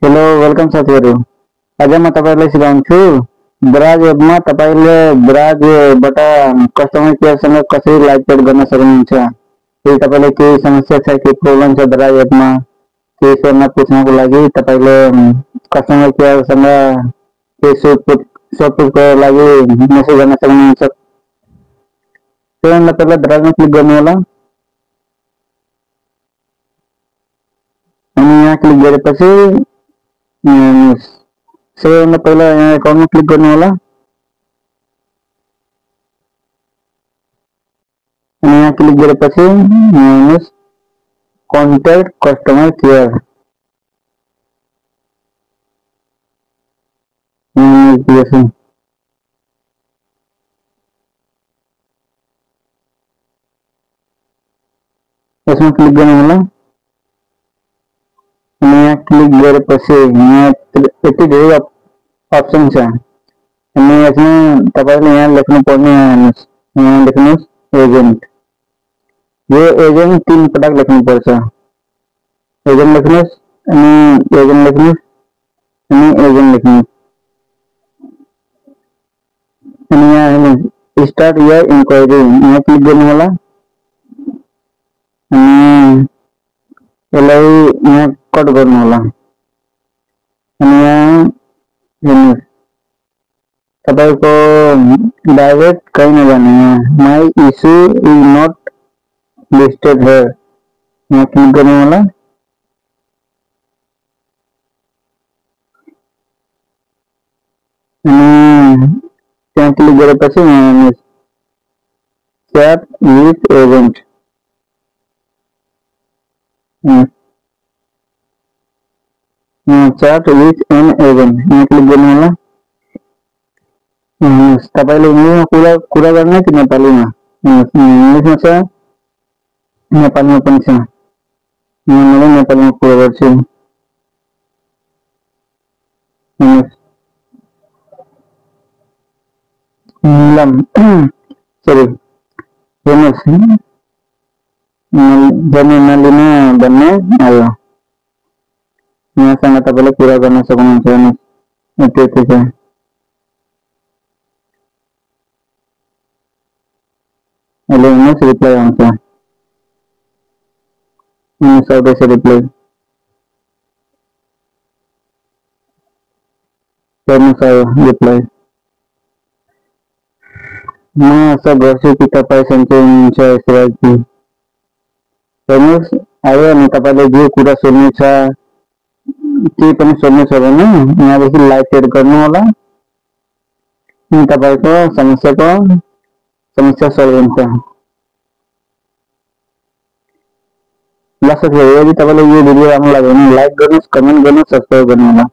Hello welcome साथीहरु। आज म तपाईलाई सिकाउँछु ब्राज एपमा तपाईले ब्राजबाट कस्टमर केयरसँग कसरी लाइभ च्याट गर्न सक्नुहुन्छ। यदि तपाईलाई केही समस्या छ कि प्रब्लम छ ब्राज एपमा केही सोध्न पुछ्नको लागि तपाईले कस्टमर केयरसँग केही सोधपुछको लागि मेसेज गर्न सक्नुहुन्छ। त्यसैले पहिला ब्राजमा क्लिक गर्नु होला अनि यहाँ क्लिक गरेपछि सबैभन्दा पहिला यहाँ अकाउन्टमा क्लिक गर्नु होला अनि यहाँ क्लिक गरेपछि हेर्नुस् कन्ट्याक्ट कस्टमर केयर यसमा क्लिक गर्नु होला अनि यहाँ क्लिक गरेपछि यहाँ यति धेरै अप्सन छ अनि यसमा तपाईले यहाँ लेख्नु पर्ने हेर्नुस् यहाँ लेख्नुस् एजेन्ट। यो एजेन्ट 3 पटक लेख्नु पर्छ। एजेन्ट लेख्नुस् अनि एजेन्ट लेख्नुस् अनि एजेन्ट लेख्नुस् अनि यहाँ हेर्नुस् स्टार्ट योर इन्क्वायरी यहाँ क्लिक गर्नु होला अनि यसलाई यहाँ कट गर्नु होला अनि यहाँ हेर्नुस् तपाईको डाइरेक्ट कहीँ नजाने my issue is not listed here यहाँ क्लिक गर्नु होला अनि त्यहाँ क्लिक गरेपछि हेर्नुस् chat with agent chat with an agent यहाँ क्लिक गर्नु होला तपाईले इङ्ग्लिसमा कुरा गर्ने कि नेपालीमा इङ्ग्लिसमा छ नेपालीमा पनि छ मैले नेपालीमा कुरा गर्छु सरी हेर्नुहोस् नलिन भन्ने आयो यहाँसँग तपाईले कुरा गर्न सक्नुहुन्छ हेर्नुहोस् त्यति छ अहिले हेर्नुहोस् रिप्लाई आउँछ आउँदैछ रिप्लाई हेर्नुहोस् आयो रिप्लाई म आशा गर्छु कि तपाईँ सन्चै हुनुहुन्छ यसराजी हेर्नुहोस् आयो अनि तपाईले जे कुरा सोध्नु छ के पनि सोध्नु छ भने यहाँदेखि लाइभ च्याट गर्नु होला अनि तपाईको समस्या सल्भ हुन्छ। ल साथीहरु यदि तपाईलाई यो भिडियो राम्रो लाग्यो भने लाइक गर्नुस्, कमेन्ट गर्नुस्, सब्स्क्राइब गर्नु होला।